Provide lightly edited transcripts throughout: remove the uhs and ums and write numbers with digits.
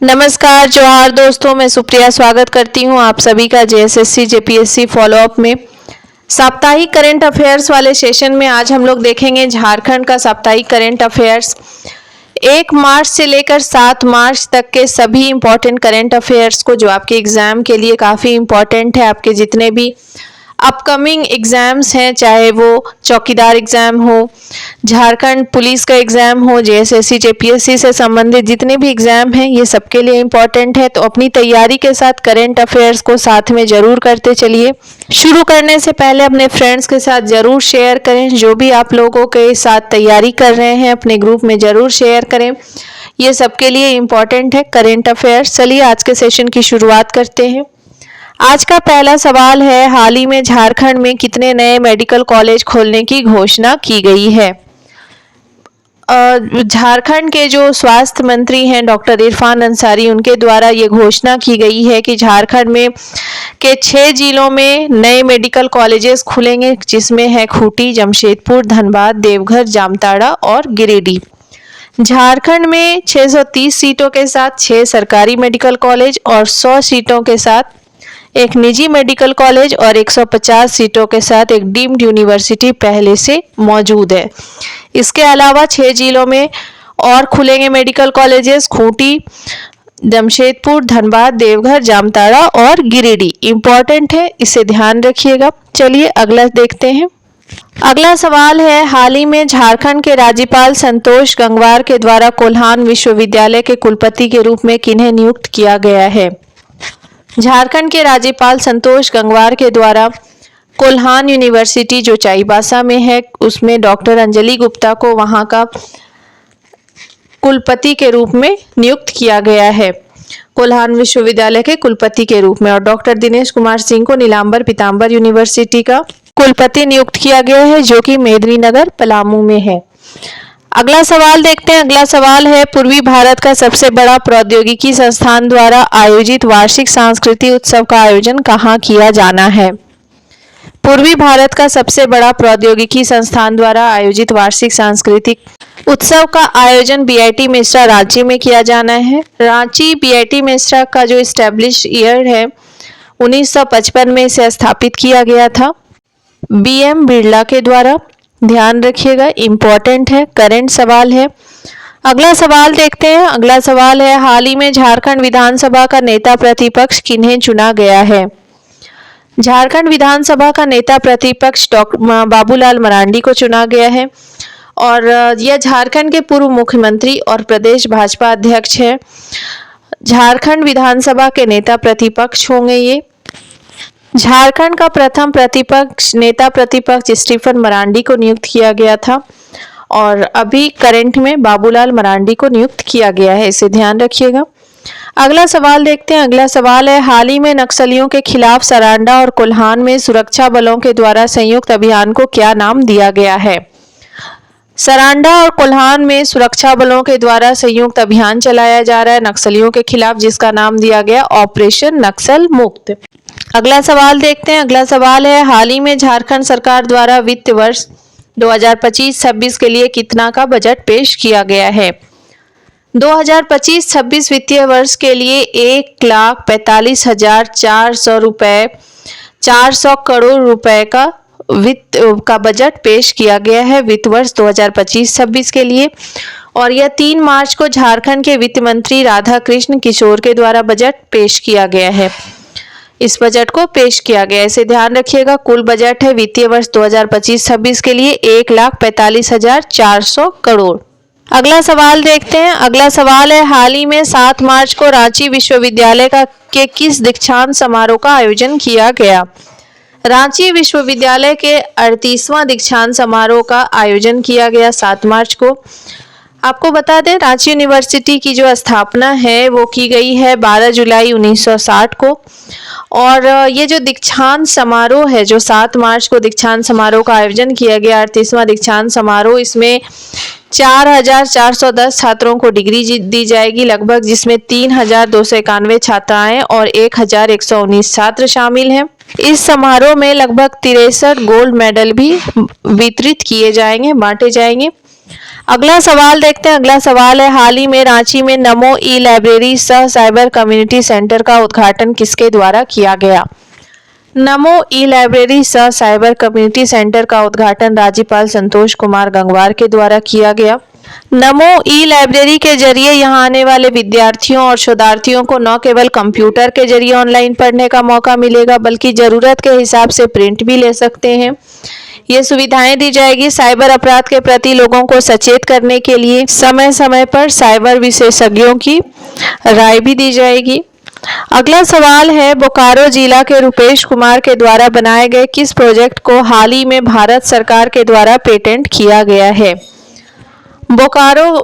नमस्कार जोहार दोस्तों, मैं सुप्रिया स्वागत करती हूं आप सभी का जेएसएससी जेपीएससी फॉलोअप में। साप्ताहिक करंट अफेयर्स वाले सेशन में आज हम लोग देखेंगे झारखंड का साप्ताहिक करंट अफेयर्स 1 मार्च से लेकर 7 मार्च तक के सभी इंपॉर्टेंट करंट अफेयर्स को, जो आपके एग्जाम के लिए काफ़ी इंपॉर्टेंट है। आपके जितने भी अपकमिंग एग्ज़ाम्स हैं, चाहे वो चौकीदार एग्ज़ाम हो, झारखंड पुलिस का एग्ज़ाम हो, जेएसएससी जेपीएससी से संबंधित जितने भी एग्ज़ाम हैं, ये सबके लिए इम्पॉर्टेंट है। तो अपनी तैयारी के साथ करंट अफेयर्स को साथ में ज़रूर करते चलिए। शुरू करने से पहले अपने फ्रेंड्स के साथ ज़रूर शेयर करें। जो भी आप लोगों के साथ तैयारी कर रहे हैं, अपने ग्रुप में ज़रूर शेयर करें। ये सबके लिए इम्पॉर्टेंट है करंट अफेयर्स। चलिए आज के सेशन की शुरुआत करते हैं। आज का पहला सवाल है, हाल ही में झारखंड में कितने नए मेडिकल कॉलेज खोलने की घोषणा की गई है? झारखंड के जो स्वास्थ्य मंत्री हैं डॉक्टर इरफान अंसारी, उनके द्वारा ये घोषणा की गई है कि झारखंड में के 6 जिलों में नए मेडिकल कॉलेजेस खुलेंगे, जिसमें है खूंटी, जमशेदपुर, धनबाद, देवघर, जामताड़ा और गिरिडीह। झारखंड में 630 सीटों के साथ 6 सरकारी मेडिकल कॉलेज और 100 सीटों के साथ एक निजी मेडिकल कॉलेज और 150 सीटों के साथ एक डीम्ड यूनिवर्सिटी पहले से मौजूद है। इसके अलावा 6 जिलों में और खुलेंगे मेडिकल कॉलेजेस खूंटी, जमशेदपुर, धनबाद, देवघर, जामताड़ा और गिरिडीह। इंपॉर्टेंट है, इसे ध्यान रखिएगा। चलिए अगला देखते हैं। अगला सवाल है, हाल ही में झारखंड के राज्यपाल संतोष गंगवार के द्वारा कोल्हान विश्वविद्यालय के कुलपति के रूप में किन्हें नियुक्त किया गया है? झारखंड के राज्यपाल संतोष गंगवार के द्वारा कोल्हान यूनिवर्सिटी जो चाईबासा में है, उसमें डॉक्टर अंजलि गुप्ता को वहां का कुलपति के रूप में नियुक्त किया गया है, कोल्हान विश्वविद्यालय के कुलपति के रूप में। और डॉक्टर दिनेश कुमार सिंह को नीलांबर पीताम्बर यूनिवर्सिटी का कुलपति नियुक्त किया गया है, जो कि मेदिनीनगर पलामू में है। अगला सवाल देखते हैं। अगला सवाल है, पूर्वी भारत का सबसे बड़ा प्रौद्योगिकी संस्थान द्वारा आयोजित वार्षिक सांस्कृतिक उत्सव का आयोजन कहाँ किया जाना है? पूर्वी भारत का सबसे बड़ा प्रौद्योगिकी संस्थान द्वारा आयोजित वार्षिक सांस्कृतिक उत्सव का आयोजन बीआईटी मेसरा रांची में किया जाना है। रांची बीआईटी मेसरा का जो इस्टेब्लिश ईयर है 1955 में इसे स्थापित किया गया था बीएम बिरला के द्वारा। ध्यान रखिएगा, इंपॉर्टेंट है, करंट सवाल है। अगला सवाल देखते हैं। अगला सवाल है, हाल ही में झारखंड विधानसभा का नेता प्रतिपक्ष किन्हें चुना गया है? झारखंड विधानसभा का नेता प्रतिपक्ष डॉक्टर बाबूलाल मरांडी को चुना गया है और यह झारखंड के पूर्व मुख्यमंत्री और प्रदेश भाजपा अध्यक्ष है। झारखंड विधानसभा के नेता प्रतिपक्ष होंगे ये। झारखंड का प्रथम नेता प्रतिपक्ष स्टीफन मरांडी को नियुक्त किया गया था और अभी करंट में बाबूलाल मरांडी को नियुक्त किया गया है, इसे ध्यान रखिएगा। अगला सवाल देखते हैं। अगला सवाल है, हाल ही में नक्सलियों के खिलाफ सरांडा और कोल्हान में सुरक्षा बलों के द्वारा संयुक्त अभियान को क्या नाम दिया गया है? सरांडा और कोल्हान में सुरक्षा बलों के द्वारा संयुक्त अभियान चलाया जा रहा है नक्सलियों के खिलाफ, जिसका नाम दिया गया ऑपरेशन नक्सल मुक्त। अगला सवाल देखते हैं। अगला सवाल है, हाल ही में झारखंड सरकार द्वारा वित्त वर्ष 2025-26 के लिए कितना का बजट पेश किया गया है? 2025-26 वित्तीय वर्ष के लिए 1,45,400 करोड़ रुपए का वित्त का बजट पेश किया गया है वित्त वर्ष 2025-26 के लिए। और यह 3 मार्च को झारखंड के वित्त मंत्री राधा कृष्ण किशोर के द्वारा बजट पेश किया गया है। इस बजट को पेश किया गया, इसे ध्यान रखिएगा। कुल बजट है वित्तीय वर्ष 2025-26 के लिए 1,45,400 करोड़। अगला सवाल देखते हैं। अगला सवाल है, हाल ही में 7 मार्च को रांची विश्वविद्यालय के किस दीक्षांत समारोह का आयोजन किया गया? रांची विश्वविद्यालय के 38वां दीक्षांत समारोह का आयोजन किया गया 7 मार्च को। आपको बता दें, रांची यूनिवर्सिटी की जो स्थापना है वो की गई है 12 जुलाई 1960 को और ये जो दीक्षांत समारोह है, जो 7 मार्च को दीक्षांत समारोह का आयोजन किया गया 38वां दीक्षांत समारोह, इसमें 4,410 छात्रों को डिग्री दी जाएगी लगभग, जिसमें 3,291 छात्राएं और 1,119 छात्र शामिल हैं। इस समारोह में लगभग 63 गोल्ड मेडल भी वितरित किए जाएंगे, बांटे जाएंगे। अगला सवाल देखते हैं। अगला सवाल है, हाल ही में रांची में नमो ई लाइब्रेरी सह साइबर कम्युनिटी सेंटर का उद्घाटन किसके द्वारा किया गया? नमो ई लाइब्रेरी सह साइबर कम्युनिटी सेंटर का उद्घाटन राज्यपाल संतोष कुमार गंगवार के द्वारा किया गया। नमो ई लाइब्रेरी के जरिए यहां आने वाले विद्यार्थियों और शोधार्थियों को न केवल कंप्यूटर के जरिए ऑनलाइन पढ़ने का मौका मिलेगा, बल्कि जरूरत के हिसाब से प्रिंट भी ले सकते हैं। ये सुविधाएं दी जाएगी। साइबर अपराध के प्रति लोगों को सचेत करने के लिए समय समय पर साइबर विशेषज्ञों की राय भी दी जाएगी। अगला सवाल है, बोकारो जिला के रुपेश कुमार के द्वारा बनाए गए किस प्रोजेक्ट को हाल ही में भारत सरकार के द्वारा पेटेंट किया गया है? बोकारो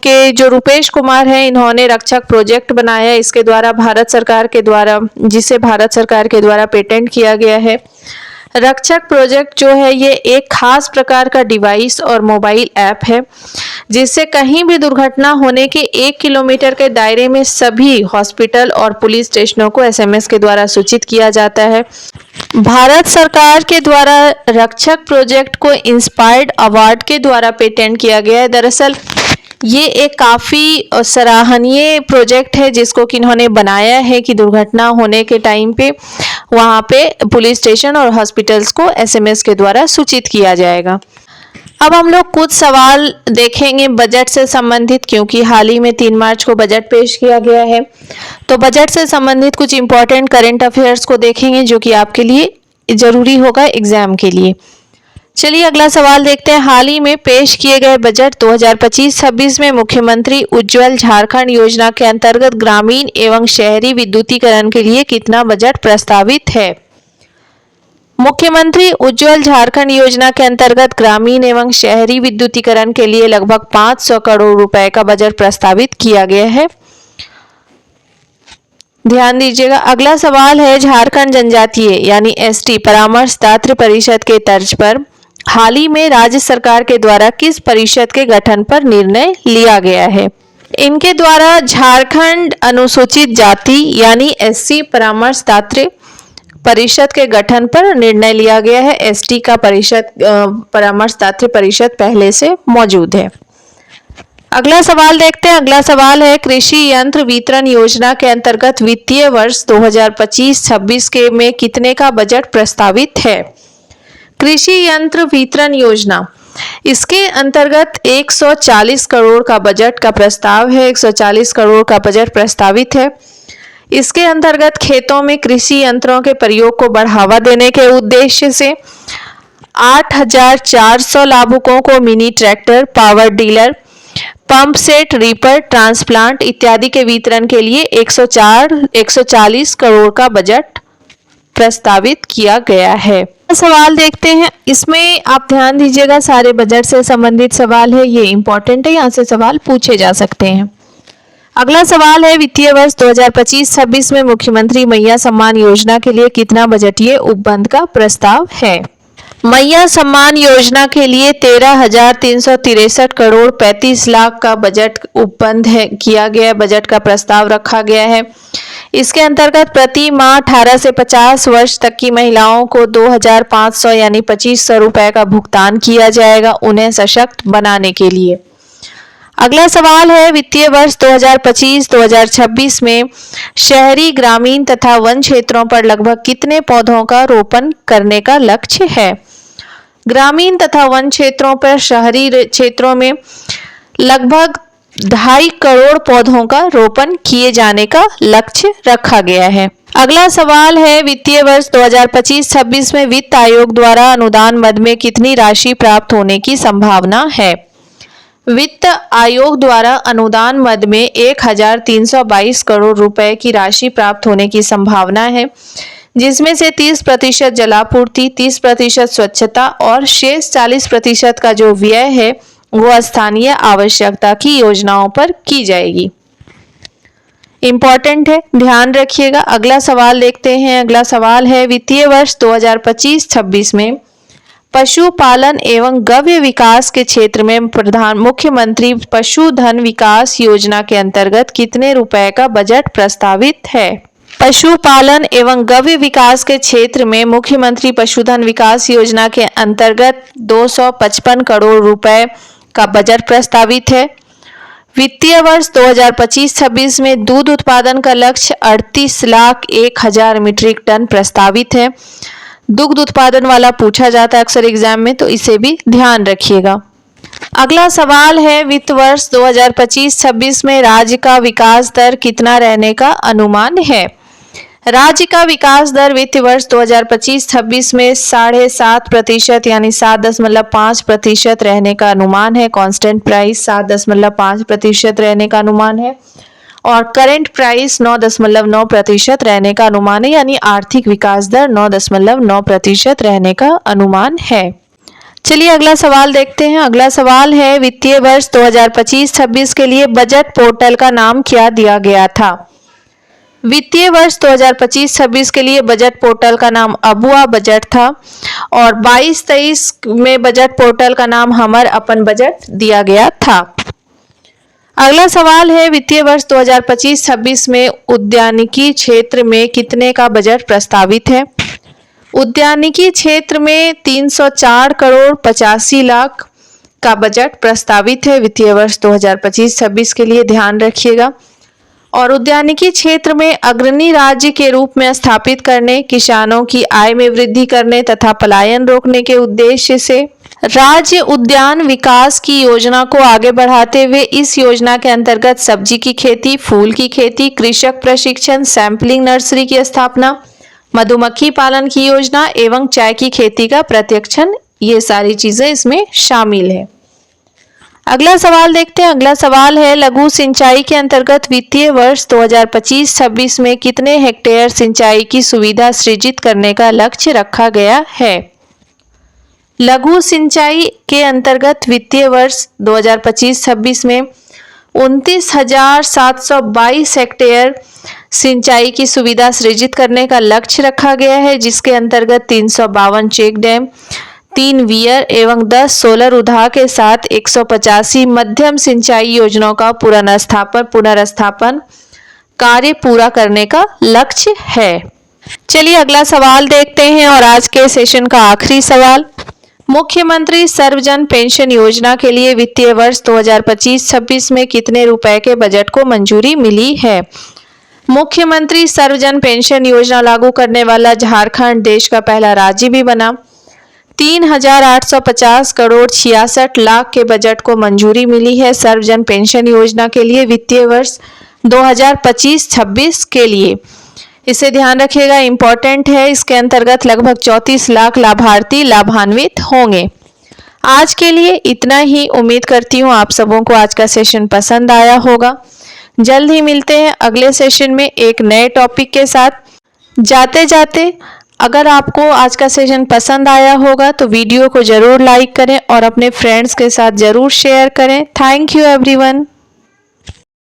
के जो रुपेश कुमार हैं, इन्होंने रक्षक प्रोजेक्ट बनाया है, इसके द्वारा जिसे भारत सरकार के द्वारा पेटेंट किया गया है। रक्षक प्रोजेक्ट जो है ये एक खास प्रकार का डिवाइस और मोबाइल ऐप है, जिससे कहीं भी दुर्घटना होने के 1 किलोमीटर के दायरे में सभी हॉस्पिटल और पुलिस स्टेशनों को एसएमएस के द्वारा सूचित किया जाता है। भारत सरकार के द्वारा रक्षक प्रोजेक्ट को इंस्पायर्ड अवार्ड के द्वारा पेटेंट किया गया है। दरअसल ये एक काफ़ी सराहनीय प्रोजेक्ट है, जिसको कि इन्होंने बनाया है कि दुर्घटना होने के टाइम पे वहाँ पे पुलिस स्टेशन और हॉस्पिटल्स को एसएमएस के द्वारा सूचित किया जाएगा। अब हम लोग कुछ सवाल देखेंगे बजट से संबंधित, क्योंकि हाल ही में 3 मार्च को बजट पेश किया गया है। तो बजट से संबंधित कुछ इंपॉर्टेंट करंट अफेयर्स को देखेंगे, जो कि आपके लिए जरूरी होगा एग्जाम के लिए। चलिए अगला सवाल देखते हैं। हाल ही में पेश किए गए बजट 2025-26 में मुख्यमंत्री उज्ज्वल झारखंड योजना के अंतर्गत ग्रामीण एवं शहरी विद्युतीकरण के लिए कितना बजट प्रस्तावित है? मुख्यमंत्री उज्ज्वल झारखंड योजना के अंतर्गत ग्रामीण एवं शहरी विद्युतीकरण के लिए लगभग 500 करोड़ रुपए का बजट प्रस्तावित किया गया है। ध्यान दीजिएगा। अगला सवाल है, झारखंड जनजातीय यानी एसटी परामर्शदात्री परिषद के तर्ज पर हाल ही में राज्य सरकार के द्वारा किस परिषद के गठन पर निर्णय लिया गया है? इनके द्वारा झारखंड अनुसूचित जाति यानी एससी परामर्शदात्री परिषद के गठन पर निर्णय लिया गया है। एसटी का परामर्शदात्री परिषद पहले से मौजूद है। अगला सवाल देखते हैं। अगला सवाल है, कृषि यंत्र वितरण योजना के अंतर्गत वित्तीय वर्ष 2025-26 के में कितने का बजट प्रस्तावित है? कृषि यंत्र वितरण योजना, इसके अंतर्गत 140 करोड़ का बजट का प्रस्ताव है। 140 करोड़ का बजट प्रस्तावित है। इसके अंतर्गत खेतों में कृषि यंत्रों के प्रयोग को बढ़ावा देने के उद्देश्य से 8,400 लाभुकों को mini tractor, power dealer, pump set, reaper, transplant इत्यादि के वितरण के लिए 140 करोड़ का बजट प्रस्तावित किया गया है। सवाल देखते हैं। इसमें आप ध्यान दीजिएगा, सारे बजट से संबंधित सवाल है, ये इंपॉर्टेंट है, यहाँ से सवाल पूछे जा सकते हैं। अगला सवाल है, वित्तीय वर्ष 2025-26 में मुख्यमंत्री मैया सम्मान योजना के लिए कितना बजटीय उपबंध का प्रस्ताव है? मैया सम्मान योजना के लिए 13,363 करोड़ 35 लाख का बजट उपबंध किया गया, बजट का प्रस्ताव रखा गया है। इसके अंतर्गत प्रति माह 18 से 50 वर्ष तक की महिलाओं को 2,500 यानी 2,500 रुपए का भुगतान किया जाएगा, उन्हें सशक्त बनाने के लिए। अगला सवाल है, वित्तीय वर्ष 2025-2026 में शहरी, ग्रामीण तथा वन क्षेत्रों पर लगभग कितने पौधों का रोपण करने का लक्ष्य है? ग्रामीण तथा वन क्षेत्रों पर, शहरी क्षेत्रों में लगभग 2.5 करोड़ पौधों का रोपण किए जाने का लक्ष्य रखा गया है। अगला सवाल है, वित्तीय वर्ष 2025-26 में वित्त आयोग द्वारा अनुदान मद में कितनी राशि प्राप्त होने की संभावना है? वित्त आयोग द्वारा अनुदान मद में 1,322 करोड़ रुपए की राशि प्राप्त होने की संभावना है, जिसमें से 30% जलापूर्ति, 30% स्वच्छता और शेष 40% का जो व्यय है वो स्थानीय आवश्यकता की योजनाओं पर की जाएगी। इंपॉर्टेंट है, ध्यान रखिएगा। अगला सवाल देखते हैं। अगला सवाल है, वित्तीय वर्ष 2025-26 में पशुपालन एवं गव्य विकास के क्षेत्र में मुख्यमंत्री पशुधन विकास योजना के अंतर्गत कितने रुपए का बजट प्रस्तावित है? पशुपालन एवं गव्य विकास के क्षेत्र में मुख्यमंत्री पशुधन विकास योजना के अंतर्गत 255 करोड़ रुपए का बजट प्रस्तावित है। वित्तीय वर्ष 2025-26 में दूध उत्पादन का लक्ष्य 38,01,000 मीट्रिक टन प्रस्तावित है। दुग्ध उत्पादन वाला पूछा जाता है अक्सर एग्जाम में, तो इसे भी ध्यान रखिएगा। अगला सवाल है, वित्त वर्ष 2025-26 में राज्य का विकास दर कितना रहने का अनुमान है? राज्य का विकास दर वित्त वर्ष 2025-26 में 7.5% यानी 7.5% रहने का अनुमान है। कांस्टेंट प्राइस 7.5% रहने का अनुमान है और करंट प्राइस 9.9% रहने का अनुमान है, यानी आर्थिक विकास दर 9.9% रहने का अनुमान है। चलिए अगला सवाल देखते हैं। अगला सवाल है, वित्तीय वर्ष 2025-26 के लिए बजट पोर्टल का नाम क्या दिया गया था? वित्तीय वर्ष 2025-26 के लिए बजट पोर्टल का नाम अबुआ बजट था और 22-23 में बजट पोर्टल का नाम हमर अपन बजट दिया गया था। अगला सवाल है, वित्तीय वर्ष 2025-26 में उद्यानिकी क्षेत्र में कितने का बजट प्रस्तावित है? उद्यानिकी क्षेत्र में 304 करोड़ 85 लाख का बजट प्रस्तावित है वित्तीय वर्ष 2025-26 के लिए, ध्यान रखिएगा। और उद्यानिकी क्षेत्र में अग्रणी राज्य के रूप में स्थापित करने, किसानों की आय में वृद्धि करने तथा पलायन रोकने के उद्देश्य से राज्य उद्यान विकास की योजना को आगे बढ़ाते हुए इस योजना के अंतर्गत सब्जी की खेती, फूल की खेती, कृषक प्रशिक्षण, सैंपलिंग नर्सरी की स्थापना, मधुमक्खी पालन की योजना एवं चाय की खेती का प्रशिक्षण, ये सारी चीजें इसमें शामिल है। अगला सवाल देखते हैं। अगला सवाल है, लघु सिंचाई के अंतर्गत वित्तीय वर्ष 2025-26 में कितने हेक्टेयर सिंचाई की सुविधा सृजित करने का लक्ष्य रखा गया है? लघु सिंचाई के अंतर्गत वित्तीय वर्ष 2025-26 में 29,722 हेक्टेयर सिंचाई की सुविधा सृजित करने का लक्ष्य रखा गया है, जिसके अंतर्गत 352 चेक डैम, 3 वियर एवं 10 सोलर उद्यान के साथ 185 मध्यम सिंचाई योजनाओं का पुनर्स्थापन कार्य पूरा करने का लक्ष्य है। चलिए अगला सवाल देखते हैं और आज के सेशन का आखिरी सवाल, मुख्यमंत्री सर्वजन पेंशन योजना के लिए वित्तीय वर्ष 2025-26 में कितने रुपए के बजट को मंजूरी मिली है? मुख्यमंत्री सर्वजन पेंशन योजना लागू करने वाला झारखंड देश का पहला राज्य भी बना। 3,850 करोड़ 66 लाख के बजट को मंजूरी मिली है सर्वजन पेंशन योजना के लिए वित्तीय वर्ष 2025-26 के लिए। इसे ध्यान रखिएगा, इंपॉर्टेंट है। इसके अंतर्गत लगभग 34 लाख लाभार्थी लाभान्वित होंगे। आज के लिए इतना ही। उम्मीद करती हूँ आप सबों को आज का सेशन पसंद आया होगा। जल्द ही मिलते हैं अगले सेशन में एक नए टॉपिक के साथ। जाते जाते अगर आपको आज का सेशन पसंद आया होगा तो वीडियो को जरूर लाइक करें और अपने फ्रेंड्स के साथ जरूर शेयर करें। Thank you everyone.